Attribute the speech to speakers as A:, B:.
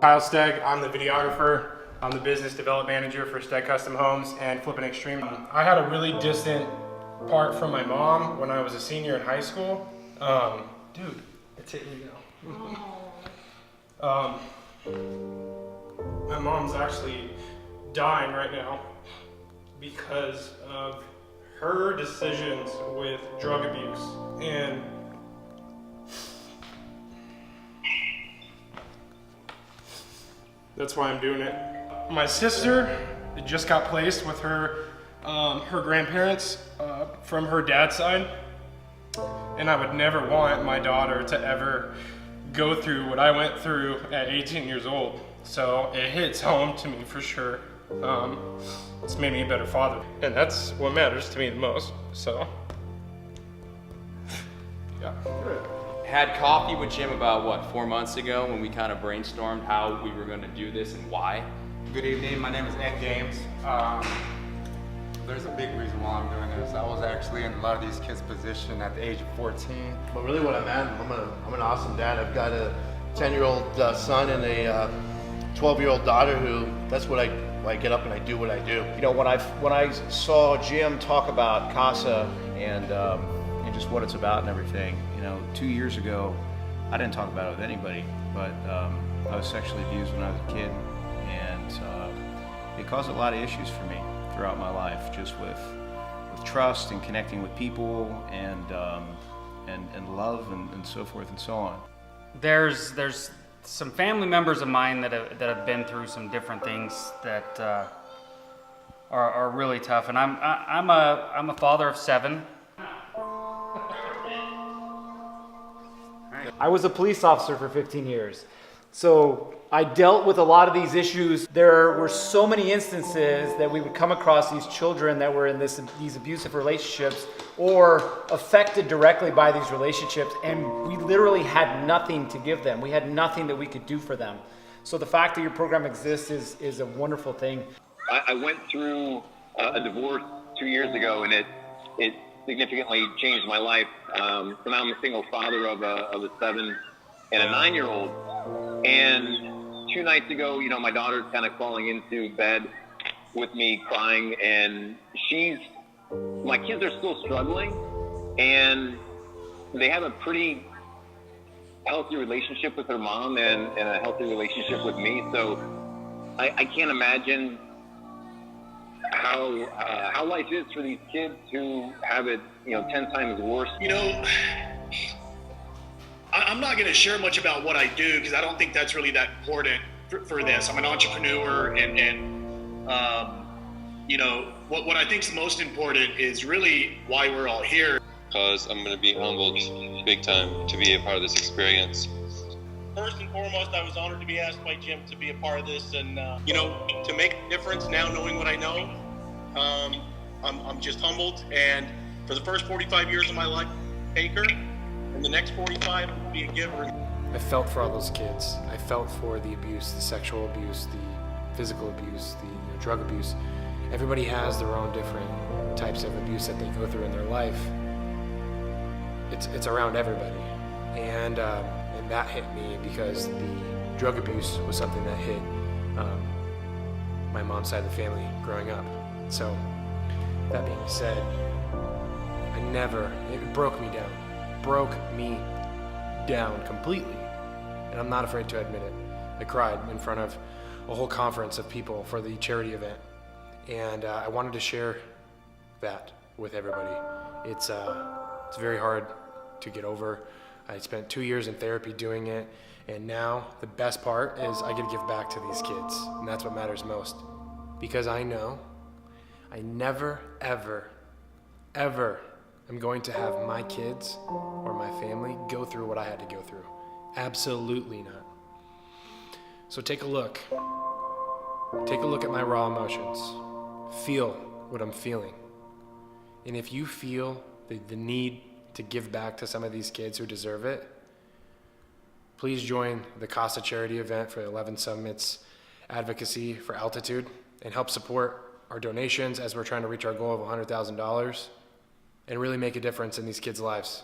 A: Kyle Steg, I'm the videographer. I'm the business development manager for Steg Custom Homes and Flippin' Extreme. I had a really distant part from my mom when I was a senior in high school. Dude, it's hitting me now. My mom's actually dying right now because of her decisions with drug abuse. And that's why I'm doing it. My sister just got placed with her grandparents from her dad's side, and I would never want my daughter to ever go through what I went through at 18 years old. So it hits home to me for sure. It's made me a better father, and that's what matters to me the most. So, yeah.
B: Had coffee with Jim about 4 months ago when we kind of brainstormed how we were going to do this and why.
C: Good evening, my name is Ed James. There's a big reason why I'm doing this. I was actually in a lot of these kids' position at the age of 14.
D: But really what I'm at, I'm an awesome dad. I've got a 10-year-old son and a 12-year-old daughter who, that's what I get up and I do what I do.
E: You know, when I saw Jim talk about CASA and just what it's about and everything, you know, 2 years ago, I didn't talk about it with anybody, but I was sexually abused when I was a kid, and it caused a lot of issues for me throughout my life, just with trust and connecting with people and love and so forth and so on.
F: There's some family members of mine that have been through some different things that are really tough, and I'm a father of 7.
G: I was a police officer for 15 years. So I dealt with a lot of these issues. There were so many instances that we would come across these children that were in these abusive relationships or affected directly by these relationships, and we literally had nothing to give them. We had nothing that we could do for them. So the fact that your program exists is a wonderful thing.
H: I went through a divorce 2 years ago, and it significantly changed my life. So now I'm a single father of a 7 and a 9-year-old. And 2 nights ago, you know, my daughter's kind of crawling into bed with me crying, and my kids are still struggling, and they have a pretty healthy relationship with their mom and a healthy relationship with me. So I can't imagine how life is for these kids who have it, 10 times worse.
I: I'm not going to share much about what I do because I don't think that's really that important for this. I'm an entrepreneur, and what I think is most important is really why we're all here.
J: Because I'm going to be humbled big time to be a part of this experience.
K: First and foremost, I was honored to be asked by Jim to be a part of this, and to make a difference now, knowing what I know, I'm just humbled. And for the first 45 years of my life, taker, and the next 45 will be a giver.
A: I felt for all those kids. I felt for the abuse, the sexual abuse, the physical abuse, the drug abuse. Everybody has their own different types of abuse that they go through in their life. It's around everybody, and that hit me because the drug abuse was something that hit my mom's side of the family growing up. So that being said, it broke me down completely, and I'm not afraid to admit it. I cried in front of a whole conference of people for the charity event, and I wanted to share that with everybody. It's very hard to get over. I spent 2 years in therapy doing it, and now the best part is I get to give back to these kids, and that's what matters most. Because I know I never, ever, ever am going to have my kids or my family go through what I had to go through. Absolutely not. So take a look. Take a look at my raw emotions. Feel what I'm feeling. And if you feel the need to give back to some of these kids who deserve it, please join the CASA charity event for 11 Summits Advocacy for Altitude and help support our donations as we're trying to reach our goal of $100,000 and really make a difference in these kids' lives.